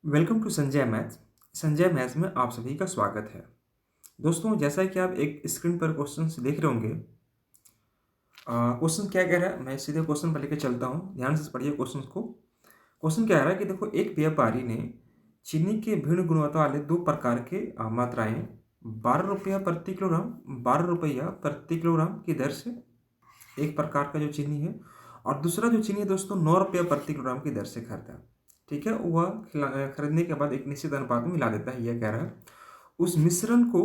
Welcome to Sanjay maths. Sanjay maths में आप सभी का स्वागत है। दोस्तों, जैसा कि आप एक स्क्रीन पर क्वेश्चन देख रहे होंगे, क्वेश्चन क्या कह रहा है, मैं सीधे क्वेश्चन पर लेकर चलता हूँ। ध्यान से पढ़िए क्वेश्चन को। क्वेश्चन क्या कह रहा है कि देखो, एक व्यापारी ने चीनी के भिन्न गुणवत्ता वाले दो प्रकार के मात्राएं 12 रुपया प्रति किलोग्राम 12 रुपया प्रति किलोग्राम की दर से एक प्रकार का जो चीनी है, और दूसरा जो चीनी है दोस्तों 9 रुपया प्रति किलोग्राम की दर से खरीदा। ठीक है, वह खरीदने के बाद एक निश्चित अनुपात में मिला देता है। यह कह रहा है उस मिश्रण को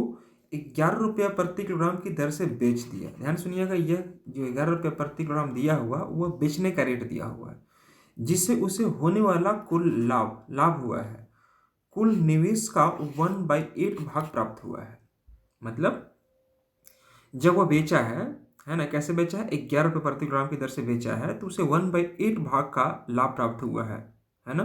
11 रुपया प्रति किलोग्राम की दर से बेच दिया। ध्यान सुनिएगा, यह जो 11 रुपया प्रति किलोग्राम दिया हुआ वह बेचने का रेट दिया हुआ है, जिससे उसे होने वाला कुल लाभ लाभ हुआ है। कुल निवेश का 1/8 भाग प्राप्त हुआ है। मतलब जब वह बेचा है ना, कैसे बेचा है, 11 रुपये प्रति ग्राम की दर से बेचा है, तो उसे 1/8 भाग का लाभ प्राप्त हुआ है ना।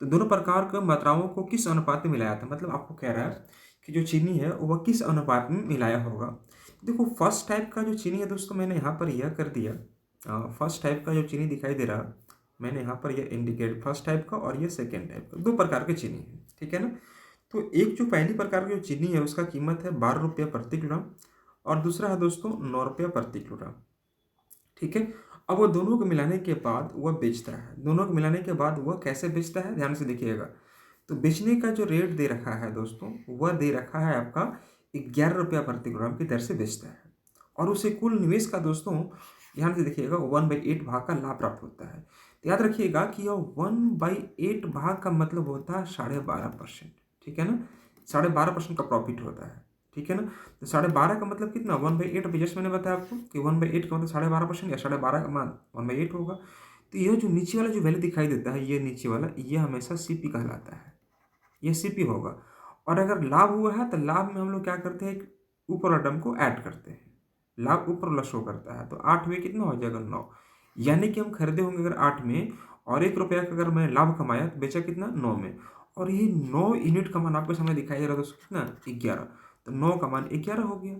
तो दोनों प्रकार के मात्राओं को किस अनुपात में मिलाया था, मतलब आपको कह रहा है कि जो चीनी है वह किस अनुपात में मिलाया होगा। देखो, फर्स्ट टाइप का जो चीनी है दोस्तों, मैंने यहाँ पर यह कर दिया। फर्स्ट टाइप का जो चीनी दिखाई दे रहा, मैंने यहाँ पर यह इंडिकेट, फर्स्ट टाइप का और यह सेकेंड टाइप का, दो प्रकार के चीनी है। ठीक है ना। तो एक जो पहली प्रकार की जो चीनी है उसका कीमत है 12 रुपया प्रति किलोग्राम, और दूसरा है दोस्तों 9 रुपया प्रति किलोग्राम। ठीक है। अब वो दोनों को मिलाने के बाद वह बेचता है। दोनों को मिलाने के बाद वह कैसे बेचता है, ध्यान से देखिएगा। तो बेचने का जो रेट दे रखा है दोस्तों, वह दे रखा है आपका 11 रुपया प्रति किलोग्राम की दर से बेचता है, और उसे कुल निवेश का दोस्तों ध्यान से देखिएगा 1/8 भाग का लाभ प्राप्त होता है। तो याद रखिएगा कि यह 1/8 भाग का मतलब होता है 12.5%। ठीक है ना, 12.5% का प्रॉफिट होता है। ठीक है ना। तो 12.5 का मतलब कितना, 1/8। अभी जस्ट मैंने बताया आपको कि 1/8 का मतलब 12.5%, या 12.5 का मान 1/8 होगा। तो यह जो नीचे वाला जो वैल्यू दिखाई देता है, ये नीचे वाला, ये हमेशा सीपी कहलाता है। ये सीपी होगा। और अगर लाभ हुआ है तो लाभ में हम लोग क्या करते हैं, एक ऊपर वाला टर्म को ऐड करते हैं। लाभ ऊपर वाला शो करता है, तो 8 में कितना हो जाएगा, 9। यानी कि हम खरीदे होंगे अगर 8 में, और 1 रुपया का अगर मैंने लाभ कमाया तो बेचा कितना, 9 में। और ये 9 यूनिट का मान आपके सामने दिखाई दे रहा है दोस्तों, कितना, 11। तो 9 का मान 11 हो गया।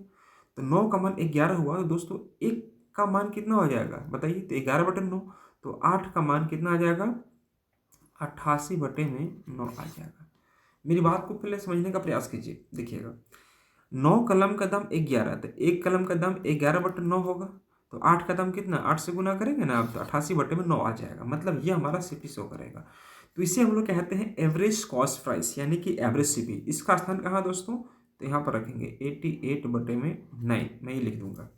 तो 9 का मान 11 हुआ, तो दोस्तों एक का मान कितना हो जाएगा बताइए, तो 11/9। तो 8 का मान कितना आ जाएगा, 88/9 आ जाएगा। मेरी बात को पहले समझने का प्रयास कीजिए। देखिएगा, 9 कलम का दाम 11, तो एक कलम का दाम 11/9 होगा। तो 8 का दाम कितना, 8 से गुना करेंगे ना आप, तो 88/9 आ जाएगा। मतलब ये हमारा सीपी शो करेगा। तो इसे हम लोग कहते हैं एवरेज कॉस्ट प्राइस, यानी कि एवरेज सीपी। इसका स्थान कहाँ दोस्तों, तो यहाँ पर रखेंगे 88/9, मैं ये लिख दूंगा।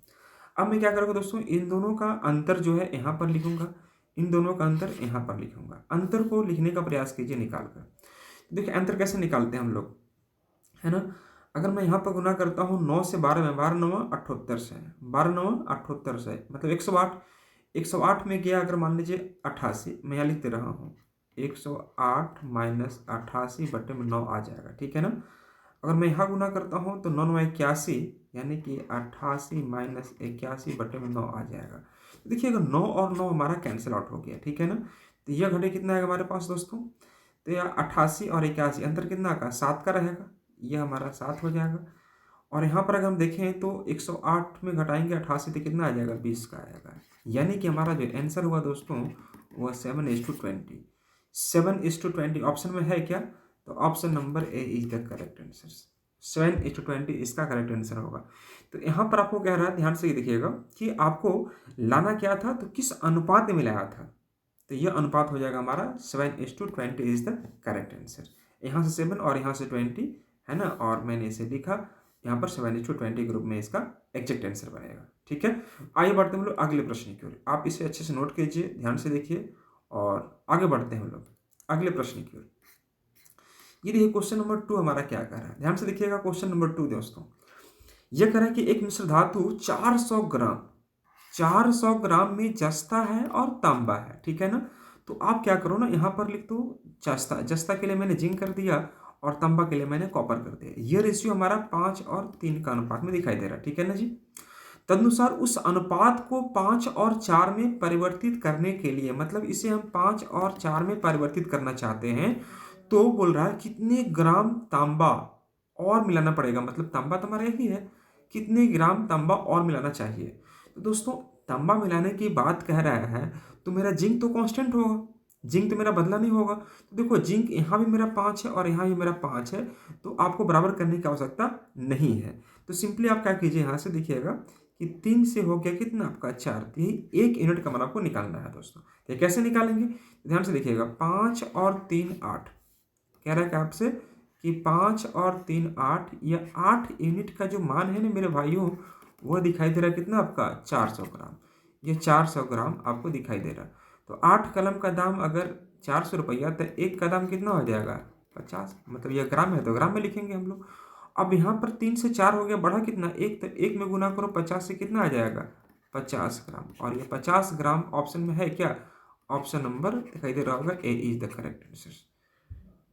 अब मैं क्या करूँगा दोस्तों, इन दोनों का अंतर जो है यहाँ पर लिखूंगा, इन दोनों का अंतर यहाँ पर लिखूंगा। अंतर को लिखने का प्रयास कीजिए निकाल कर। देखिए अंतर कैसे निकालते हैं हम लोग, है ना। अगर मैं यहाँ पर गुना करता हूँ 9 से 12 में, 12×9 78 से, 12×9 78 से, मतलब 108। 108 में गया अगर मान लीजिए 88, मैं यहाँ लिख दे रहा हूँ 108 माइनस 88/9 आ जाएगा। ठीक है ना। अगर मैं यहाँ गुना करता हूँ तो 9×9 81, यानी कि 88 माइनस 81/9 आ जाएगा। तो देखिएगा 9 और 9 हमारा कैंसिल आउट हो गया। ठीक है ना। तो यह घटे कितना आएगा हमारे पास दोस्तों, तो यह 88 और 81 अंतर कितना का, 7 का रहेगा। यह हमारा 7 हो जाएगा। और यहाँ पर अगर हम देखें तो 108 में घटाएंगे 88 तो कितना आ जाएगा, 20 का आएगा। यानी कि हमारा जो आंसर हुआ दोस्तों वह 7:20। 7:20 ऑप्शन में है क्या, तो option number A is the correct answer. 7:20 इसका करेक्ट आंसर होगा। तो यहाँ पर आपको कह रहा है, ध्यान से ये देखिएगा कि आपको लाना क्या था, तो किस अनुपात में मिलाया था। तो यह अनुपात हो जाएगा हमारा 7:20 इज द करेक्ट आंसर। यहाँ से 7 और यहाँ से 20, है ना, और मैंने इसे लिखा यहाँ पर 7:20 ग्रुप में इसका एग्जैक्ट आंसर बनेगा। ठीक है। आगे बढ़ते हैं हम लोग अगले प्रश्न की ओर। आप इसे अच्छे से नोट कीजिए, ध्यान से देखिए, और आगे बढ़ते हैं हम लोग अगले प्रश्न की ओर। ये देखिए क्वेश्चन नंबर 2 हमारा क्या कह रहा है, ध्यान से देखिएगा। क्वेश्चन नंबर 2 दोस्तों यह कह रहा है कि एक मिश्र धातु 400 ग्राम में जस्ता है और तांबा है। ठीक है ना। तो आप क्या करो ना, यहाँ पर लिख दो जस्ता। जस्ता के लिए मैंने जिंक कर दिया, और तांबा के लिए मैंने कॉपर कर दिया। ये रेशियो हमारा 5 और 3 का अनुपात में दिखाई दे रहा है। ठीक है ना जी। तदनुसार उस अनुपात को 5 और 4 में परिवर्तित करने के लिए, मतलब इसे हम 5 और 4 में परिवर्तित करना चाहते हैं, तो बोल रहा है कितने ग्राम तांबा और मिलाना पड़ेगा। मतलब तांबा तो हमारा यही है, कितने ग्राम तांबा और मिलाना चाहिए। तो दोस्तों तांबा मिलाने की बात कह रहा है, तो मेरा जिंक तो कांस्टेंट होगा, जिंक तो मेरा बदला नहीं होगा। तो देखो जिंक यहाँ भी मेरा 5 है और यहाँ भी मेरा 5 है, तो आपको बराबर करने की आवश्यकता नहीं है। तो सिंपली आप क्या कीजिए, यहाँ से देखिएगा कि 3 से हो गया कितना आपका 4, तो यही 1 यूनिट का मान आपको निकालना है दोस्तों। तो कैसे निकालेंगे, ध्यान से देखिएगा, 5 और 3 8, कह रहा है कि आपसे कि 5 और 3 8, या 8 यूनिट का जो मान है ना मेरे भाइयों, वह दिखाई दे रहा है कितना आपका 400 ग्राम। ये 400 ग्राम आपको दिखाई दे रहा है। तो 8 कलम का दाम अगर 400 रुपया, तो एक का दाम कितना हो जाएगा 50, मतलब ये ग्राम है तो ग्राम में लिखेंगे हम लोग। अब यहाँ पर 3 से 4 हो गया, बढ़ा कितना एक, तो एक में गुना करो 50 से, कितना आ जाएगा 50 ग्राम। और ये 50 ग्राम ऑप्शन में है क्या, ऑप्शन नंबर दिखाई दे रहा होगा, ए इज द करेक्ट आंसर।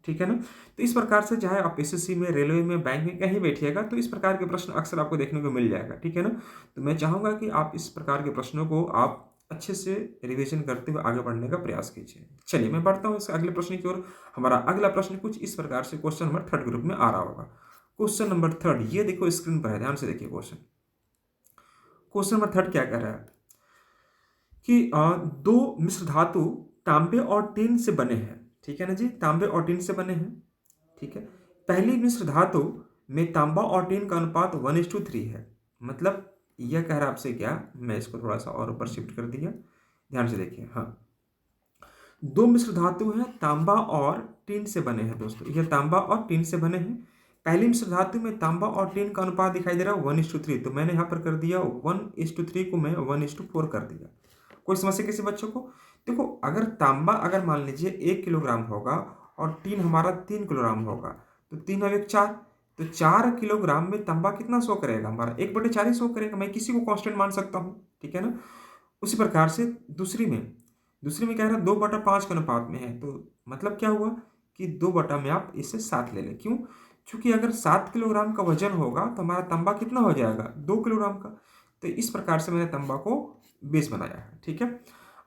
ठीक है ना। तो इस प्रकार से चाहे आप एसएससी में, रेलवे में, बैंक में कहीं बैठिएगा तो इस प्रकार के प्रश्न अक्सर आपको देखने को मिल जाएगा। ठीक है ना। तो मैं चाहूँगा कि आप इस प्रकार के प्रश्नों को आप अच्छे से रिवीजन करते हुए आगे बढ़ने का प्रयास कीजिए। चलिए मैं बढ़ता हूँ इस अगले प्रश्न की ओर। हमारा अगला प्रश्न कुछ इस प्रकार से क्वेश्चन नंबर 3 ग्रुप में आ रहा होगा। क्वेश्चन नंबर 3, ये देखो स्क्रीन पर है, ध्यान से देखिए क्वेश्चन। क्वेश्चन नंबर 3 क्या कह रहा है कि दो मिश्र धातु तांबे और टीन से बने हैं। ठीक है ना जी, तांबे और टीन से बने हैं। ठीक है। पहली मिश्र धातु में तांबा और टीन का अनुपात 1:3 है। मतलब यह कह रहा है आपसे क्या, मैं इसको थोड़ा सा और ऊपर शिफ्ट कर दिया, ध्यान से देखिए। हाँ, दो मिश्र धातु हैं, तांबा और टीन से बने हैं दोस्तों, यह तांबा और टीन से बने हैं। पहली मिश्र धातु में तांबा और टीन का अनुपात दिखाई दे रहा है 1:3, तो मैंने यहाँ पर कर दिया 1:3 को मैं 1:4 कर दिया। कोई समस्या किसी बच्चों को? देखो अगर तांबा अगर मान लीजिए 1 किलोग्राम होगा और टीन हमारा 3 किलोग्राम होगा, तो 3 और 1 4, तो 4 किलोग्राम में तांबा कितना शो करेगा हमारा, 1/4 ही शो करेगा। मैं किसी को कांस्टेंट मान सकता हूँ। ठीक है ना। उसी प्रकार से दूसरी में कह रहा है 2/5 के अनुपात में है, तो मतलब क्या हुआ कि 2 में आप इससे 7 ले लें। क्यों? क्योंकि अगर 7 किलोग्राम का वजन होगा तो हमारा तांबा कितना हो जाएगा 2 किलोग्राम का। तो इस प्रकार से मैंने तांबा को बेस बनाया है। ठीक है।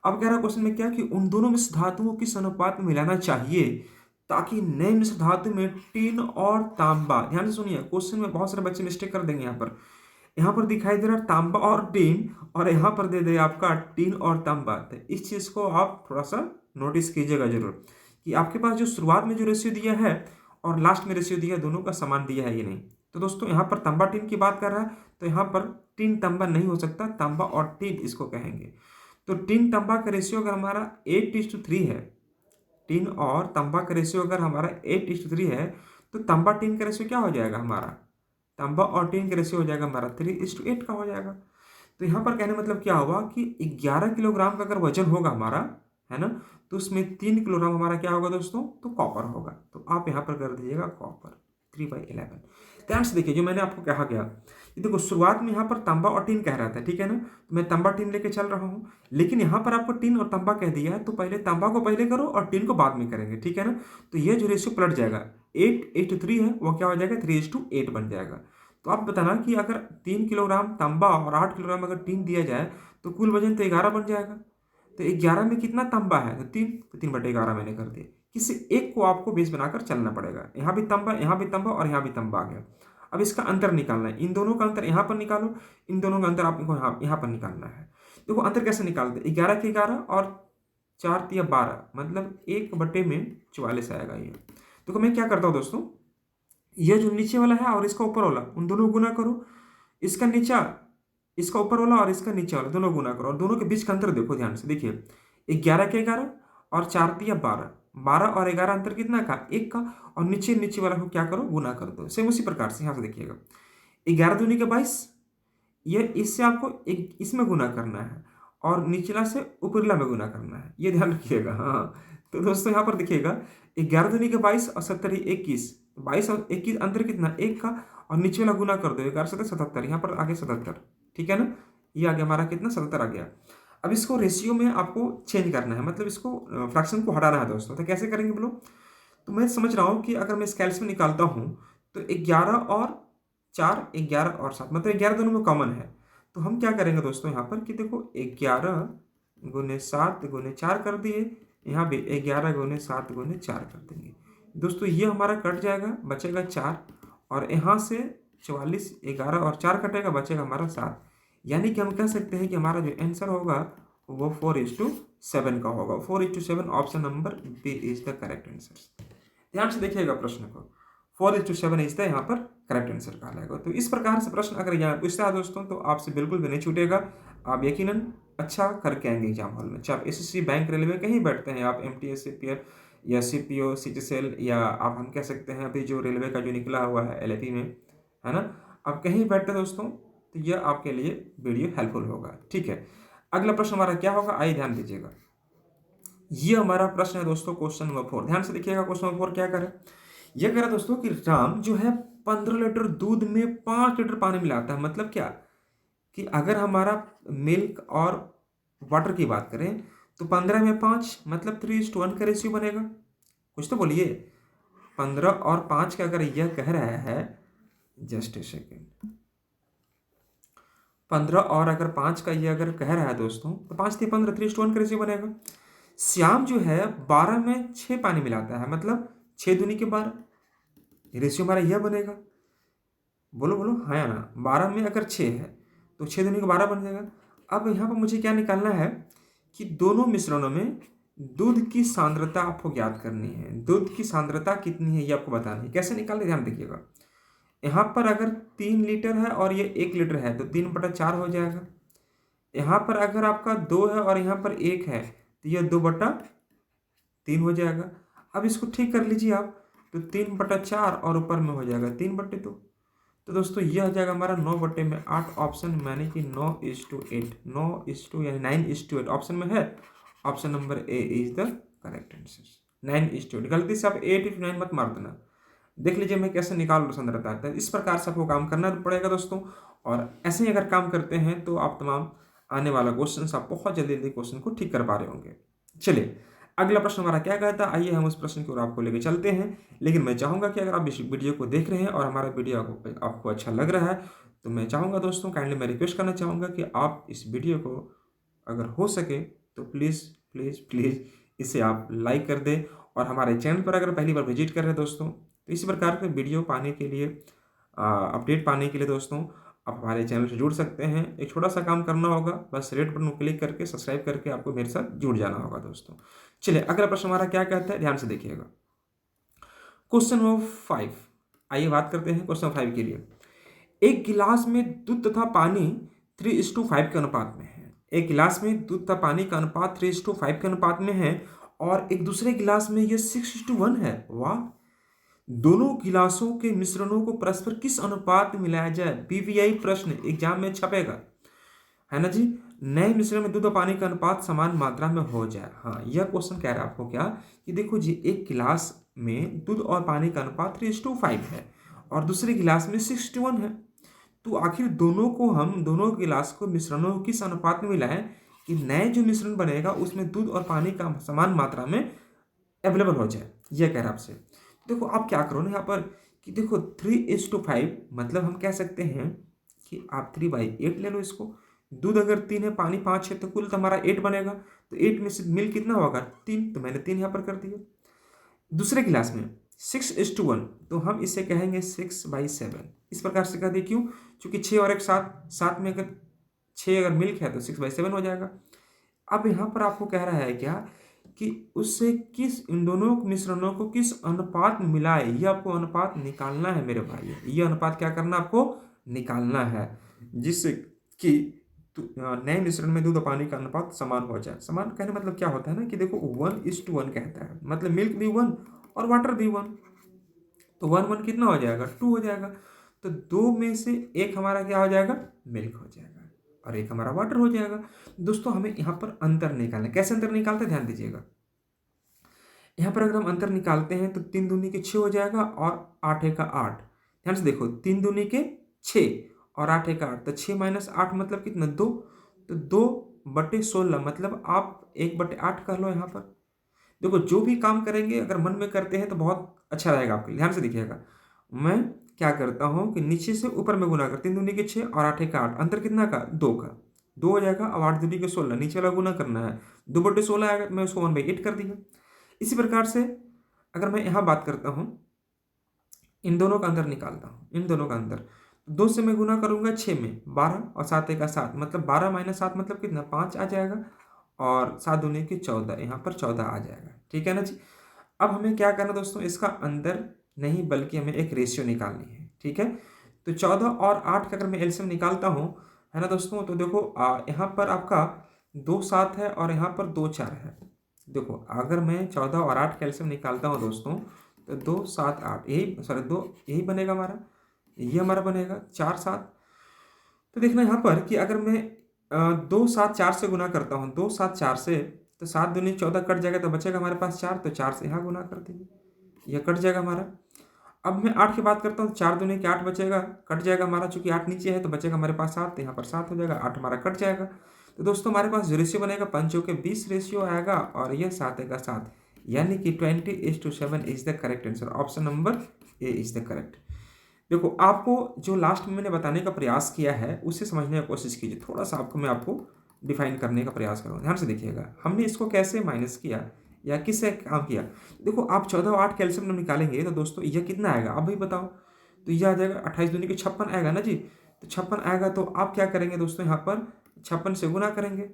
अब कह रहा क्वेश्चन में क्या कि उन दोनों मिश्र धातुओं किस अनुपात में मिलाना चाहिए ताकि नए मिश्र धातु में टीन और तांबा, ध्यान से सुनिए, क्वेश्चन में बहुत सारे बच्चे मिस्टेक कर देंगे। यहाँ पर दिखाई दे रहा है तांबा और टीन, और यहाँ पर दे दे आपका टीन और तांबा। तो इस चीज़ को आप थोड़ा सा नोटिस कीजिएगा जरूर कि आपके पास जो शुरुआत में जो रेशियो दिया है और लास्ट में रेशियो दिया है, दोनों का समान दिया है ये नहीं। तो दोस्तों यहाँ पर तांबा टीन की बात कर रहा है, तो यहाँ पर टीन तांबा नहीं हो सकता, तांबा और टीन इसको कहेंगे। तो टीन तांबा का रेशियो अगर हमारा 8:3 है, टीन और तांबा का रेशियो अगर हमारा 8:3 है, तो तांबा टीन का रेशियो क्या हो जाएगा हमारा, तांबा और टीन का रेशियो हो जाएगा हमारा 3:8 का हो जाएगा। तो यहाँ पर कहने मतलब क्या हुआ कि 11 किलोग्राम का अगर वजन होगा हमारा, है ना, तो उसमें 3 किलोग्राम हमारा क्या होगा दोस्तों, तो कॉपर होगा। तो आप यहाँ पर कर दीजिएगा कॉपर 3/11। ध्यान से देखिए जो मैंने आपको कहा गया, ये देखो शुरुआत में यहाँ पर तांबा और टीन कह रहा था, ठीक है ना, तो मैं तांबा टीन लेके चल रहा हूँ, लेकिन यहाँ पर आपको टीन और तांबा कह दिया है, तो पहले तांबा को पहले करो और टीन को बाद में करेंगे। ठीक है ना। तो ये जो रेशियो पलट जाएगा, 8:3 है वो क्या हो जाएगा 3:8 बन जाएगा। तो आप बताना कि अगर 3 किलोग्राम तांबा और 8 किलोग्राम अगर टीन दिया जाए तो कुल वजन तो 11 बन जाएगा। तो 11 में कितना तांबा है, तो 3, तो 3/11 मैंने कर दिया। किसी एक को आपको बेस बनाकर चलना पड़ेगा। यहाँ भी तांबा, यहाँ भी तांबा और यहाँ भी तांबा आ गया। अब इसका अंतर निकालना है, इन दोनों का अंतर यहाँ पर निकालो, इन दोनों का अंतर आपको यहाँ पर निकालना है। देखो अंतर कैसे निकालते, 11 के 11 और 4 या 12, मतलब 1/44 आएगा ये। तो मैं क्या करता हूँ दोस्तों, यह जो नीचे वाला है और इसका ऊपर वाला, उन दोनों को गुना करो, इसका नीचा, इसका ऊपर वाला और इसका नीचे वाला दोनों गुना करो, और दोनों के बीच का अंतर देखो ध्यान से देखिए, 11 के 11 और 4×3 = 12, 12 और 11 अंतर कितना का 1 का, और नीचे वाला को क्या करो गुना कर दो। सेम उसी प्रकार से यहाँ से देखिएगा 11×2 = 22, ये इससे आपको एक इसमें गुना करना है और निचला से ऊपरला में गुना करना है, ये ध्यान रखिएगा। हाँ तो दोस्तों यहाँ पर देखिएगा 11×2 = 22 और 70 21, 22 और 21 अंतर कितना 1 का, और नीचे वाला गुना कर दो, 11×7 = 77, यहाँ पर आगे 77। ठीक है ना, ये आगे हमारा कितना 77 आ गया। अब इसको रेशियो में आपको चेंज करना है, मतलब इसको फ्रैक्शन को हटाना है दोस्तों। तो कैसे करेंगे बोलो, तो मैं समझ रहा हूँ कि अगर मैं स्केल्स में निकालता हूँ तो 11 और 4, 11 और 7, मतलब 11 दोनों में कॉमन है। तो हम क्या करेंगे दोस्तों यहाँ पर कि देखो 11×7×4 कर दिए, यहाँ भी 11×7×4 कर देंगे दोस्तों। ये हमारा कट जाएगा, बचेगा 4, और यहाँ से 44, 11 और 4 कटेगा, बचेगा हमारा 7। यानी कि हम कह सकते हैं कि हमारा जो आंसर होगा वो 4:7 7 का होगा। 4:7 option number B is the correct answer. ध्यान से देखिएगा प्रश्न को, 4:7 इज द यहाँ पर करेक्ट आंसर कहलाएगा। तो इस प्रकार से प्रश्न अगर यहाँ पूछता है दोस्तों तो आपसे बिल्कुल भी नहीं छूटेगा, आप यकीनन अच्छा करके आएंगे एग्जाम हॉल में। चाहे आप एसएससी, बैंक, रेलवे कहीं बैठते हैं, आप एमटीएस, सीपीएफ या सीपीओ, सीजीएल, या आप हम कह सकते हैं अभी जो रेलवे का जो निकला हुआ है एलएपी में, है ना, आप कहीं बैठते हैं दोस्तों तो यह आपके लिए वीडियो हेल्पफुल होगा। ठीक है, अगला प्रश्न हमारा क्या होगा, आइए ध्यान दीजिएगा। ये हमारा प्रश्न है दोस्तों क्वेश्चन नंबर 4। ध्यान से देखिएगा क्वेश्चन नंबर 4 क्या करे। यह कह रहा दोस्तों कि राम जो है 15 लीटर दूध में 5 लीटर पानी मिलाता है। मतलब क्या कि अगर हमारा मिल्क और वाटर की बात करें तो 15 में 5 मतलब 3:1 का रेशियो बनेगा। कुछ तो बोलिए, 15 और 5 का अगर यह कह रहा है, जस्ट ए सेकेंड, 15 और अगर 5 का ये अगर कह रहा है दोस्तों तो 5 से 15 3:1 का रेशियो बनेगा। श्याम जो है 12 में 6 पानी मिलाता है, मतलब 6 दूनी के 12, रेशियो हमारा यह बनेगा। बोलो बोलो हाँ या ना। 12 में अगर 6 है तो 6 दूनी के 12 बन जाएगा। अब यहाँ पर मुझे क्या निकालना है कि दोनों मिश्रणों में दूध की सांद्रता आपको ज्ञात करनी है। दूध की सांद्रता कितनी है ये आपको बताना है। कैसे निकालते ध्यान देखिएगा। यहाँ पर अगर 3 लीटर है और ये 1 लीटर है तो 3/4 हो जाएगा। यहाँ पर अगर आपका 2 है और यहाँ पर 1 है तो यह 2/3 हो जाएगा। अब इसको ठीक कर लीजिए आप, तो 3/4 और ऊपर में हो जाएगा 3/2। तो दोस्तों यह हो जाएगा हमारा 9/8 ऑप्शन, यानी कि 9:8, 9 यानी 9:8 ऑप्शन में है। Option number A is the correct answer, 9:8। गलती से आप 8:9 मत मार देना। देख लीजिए मैं कैसे निकाल रहा हूँ संदर्भ। इस प्रकार से आपको काम करना पड़ेगा दोस्तों, और ऐसे ही अगर काम करते हैं तो आप तमाम आने वाला क्वेश्चन आप बहुत जल्दी जल्दी क्वेश्चन को ठीक कर पा रहे होंगे। चलिए अगला प्रश्न हमारा क्या कहता है, आइए हम उस प्रश्न की ओर आपको लेके चलते हैं। लेकिन मैं चाहूँगा कि अगर आप इस वीडियो को देख रहे हैं और हमारा वीडियो आपको अच्छा लग रहा है तो मैं चाहूँगा दोस्तों, काइंडली मैं रिक्वेस्ट करना चाहूँगा कि आप इस वीडियो को अगर हो सके तो प्लीज़ प्लीज़ प्लीज़ इसे आप लाइक कर दें। और हमारे चैनल पर अगर पहली बार विजिट कर रहे हैं दोस्तों तो इसी प्रकार के वीडियो पाने के लिए, अपडेट पाने के लिए दोस्तों आप हमारे चैनल से जुड़ सकते हैं। एक छोटा सा काम करना होगा, बस रेड बटन को क्लिक करके सब्सक्राइब करके आपको मेरे साथ जुड़ जाना होगा दोस्तों। चलिए अगला प्रश्न हमारा क्या कहता है, ध्यान से देखिएगा। क्वेश्चन नंबर 5, आइए बात करते हैं क्वेश्चन 5 के लिए। एक गिलास में दूध तथा पानी 3:5 के अनुपात में है। एक गिलास में दूध तथा पानी का अनुपात 3:5 के अनुपात में है और एक दूसरे गिलास में यह 6:1 है। वाह! दोनों गिलासों के मिश्रणों को परस्पर किस अनुपात में मिलाया जाए। बीवीआई प्रश्न एग्जाम में छपेगा, है ना जी। नए मिश्रण में दूध और पानी का अनुपात समान मात्रा में हो जाए। हाँ, यह क्वेश्चन कह रहा है आपको क्या कि देखो जी, एक गिलास में दूध और पानी का अनुपात 3:5 है और दूसरे गिलास में 6:1 है। तो आखिर दोनों गिलास को मिश्रणों को किस अनुपात में मिलाएं कि नए जो मिश्रण बनेगा उसमें दूध और पानी का समान मात्रा में अवेलेबल हो जाए। यह कह रहा है आपसे। देखो आप क्या करो ना यहाँ पर कि देखो 3:5 मतलब हम कह सकते हैं कि आप 3/8 ले लो इसको। दूध अगर 3 है, पानी 5 है, तो कुल तो हमारा 8 बनेगा। तो 8 में से मिल कितना होगा 3, तो मैंने 3 यहाँ पर कर दिया। दूसरे गिलास में 6:1 तो हम इसे कहेंगे 6/7। इस प्रकार से कह दिए, क्यों? क्योंकि 6 और 1 7 में अगर 6 अगर मिल्क है तो 6/7 हो जाएगा। अब यहाँ पर आपको कह रहा है क्या कि उससे इन दोनों मिश्रणों को किस अनुपात में मिलाए। ये आपको अनुपात निकालना है मेरे भाई। ये अनुपात क्या करना आपको निकालना है, जिससे कि नए मिश्रण में दूध और पानी का अनुपात समान हो जाए। समान कहने मतलब क्या होता है ना कि देखो 1:1 कहता है, मतलब मिल्क भी 1 और वाटर भी 1। तो 1 कितना हो जाएगा 2 हो जाएगा। तो 2 में से एक हमारा क्या हो जाएगा मिल्क हो जाएगा और एक हमारा वाटर हो जाएगा। दोस्तों हमें यहाँ पर अंतर निकालना है। कैसे अंतर निकालते हैं ध्यान दीजिएगा। यहाँ पर अगर हम अंतर निकालते हैं तो 3 दूनी के 6 हो जाएगा और 8 एक का 8। ध्यान से देखो 3 दूनी के 6 और 8 एक का 8, तो 6 - 8 मतलब कितना 2। तो 2/16 मतलब आप 1/8 कर लो। यहाँ पर देखो जो भी काम करेंगे अगर मन में करते हैं तो बहुत अच्छा रहेगा आपके लिए। ध्यान से देखिएगा, मैं क्या करता हूँ कि नीचे से ऊपर में गुना कर, 3 दूनी के 6 और 8 एक का 8, अंतर कितना का 2 का 2 हो जाएगा। अब 8 दूनी के 16, नीचे वाला गुना करना है, 2/16 आएगा तो मैं उसको 1/8 कर दिया। इसी प्रकार से अगर मैं यहाँ बात करता हूँ, इन दोनों का अंतर निकालता हूँ, इन दोनों का अंतर 2 से मैं गुना करूँगा 6 में 12 और 7 एक का 7, मतलब 12 - 7 मतलब कितना 5 आ जाएगा। और 7 दूनी की 14, यहाँ पर 14 आ जाएगा। ठीक है ना जी। अब हमें क्या करना दोस्तों, इसका अंदर नहीं बल्कि हमें एक रेशियो निकालनी है। ठीक है, तो 14 और 8 का अगर मैं एलसीएम निकालता हूँ, है ना दोस्तों, तो देखो यहाँ पर आपका 2 7 है और यहाँ पर 2 4 है। देखो अगर मैं 14 और 8 का एलसीएम निकालता हूँ दोस्तों, तो 2 7 8 यही, सॉरी 2 यही बनेगा हमारा, ये हमारा बनेगा 4 7। तो देखना यहाँ पर कि अगर मैं 2 7 4 से गुना करता हूँ, 2 7 4 से, तो 7 दूनी 14 कट जाएगा, तो बचेगा हमारे पास 4, तो 4 से यहाँ गुना कर दीजिए, यह कट जाएगा हमारा। अब मैं 8 की बात करता हूँ, 4 दूनी के 8 बचेगा, कट जाएगा हमारा, चूंकि 8 नीचे है तो बचेगा हमारे पास 7, तो यहाँ पर 7 हो जाएगा, 8 हमारा कट जाएगा। तो दोस्तों हमारे पास जो रेशियो बनेगा 5 के 20 रेशियो आएगा और यह 7 का 7, यानी कि 20:7 is the correct answer. Option number A is the correct. देखो आपको जो लास्ट में मैंने बताने का प्रयास किया है उसे समझने की कोशिश कीजिए, थोड़ा सा मैं आपको डिफाइन करने का प्रयास करूँ, ध्यान से देखिएगा हमने इसको कैसे माइनस किया या किससे काम किया। देखो आप 14 और 8 कैल्शियम जब निकालेंगे तो दोस्तों यह कितना आएगा आप भी बताओ, तो यह आ जाएगा 28 दूनी के 56 आएगा ना जी। तो 56 आएगा तो आप क्या करेंगे दोस्तों, यहाँ पर 56 से गुना करेंगे,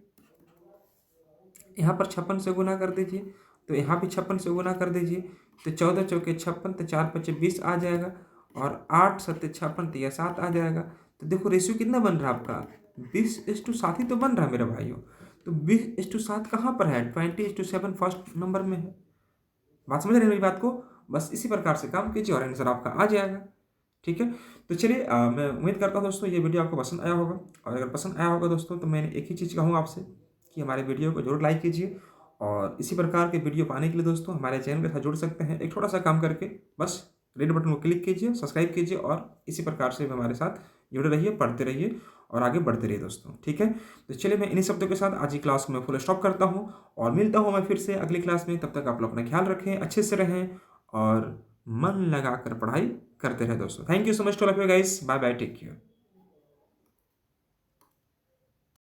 यहाँ पर 56 से गुना कर दीजिए, तो यहाँ भी 56 से गुना कर दीजिए, तो 14 चौके 56, तो 4 5 20 आ जाएगा, और 8 7 56, तो यह 7 आ जाएगा। तो देखो रेशियो कितना बन रहा है आपका, 20:7 ही तो बन रहा है मेरे भाइयों। तो 20:7 कहाँ पर है, 20:7 फर्स्ट नंबर में है। बात समझ रहे हैं मेरी बात को, बस इसी प्रकार से काम कीजिए और आंसर आपका आ जाएगा। ठीक है, तो चलिए मैं उम्मीद करता हूँ दोस्तों ये वीडियो आपको पसंद आया होगा, और अगर पसंद आया होगा दोस्तों तो मैं एक ही चीज़ कहूँगा आपसे कि हमारे वीडियो को जरूर लाइक कीजिए, और इसी प्रकार के वीडियो पाने के लिए दोस्तों हमारे चैनल के साथ जुड़ सकते हैं, एक थोड़ा सा काम करके, बस रेड बटन को क्लिक कीजिए, सब्सक्राइब कीजिए, और इसी प्रकार से हमारे साथ जुड़े रहिए, पढ़ते रहिए और आगे बढ़ते रहिए दोस्तों। ठीक है, तो चलिए मैं इन्हीं शब्दों के साथ आज की क्लास को मैं फुल स्टॉप करता हूँ, और मिलता हूँ मैं फिर से अगली क्लास में। तब तक आप लोग अपना ख्याल रखें, अच्छे से रहें और मन लगाकर पढ़ाई करते रहे दोस्तों। Thank you so much to all of you guys, bye bye, take care.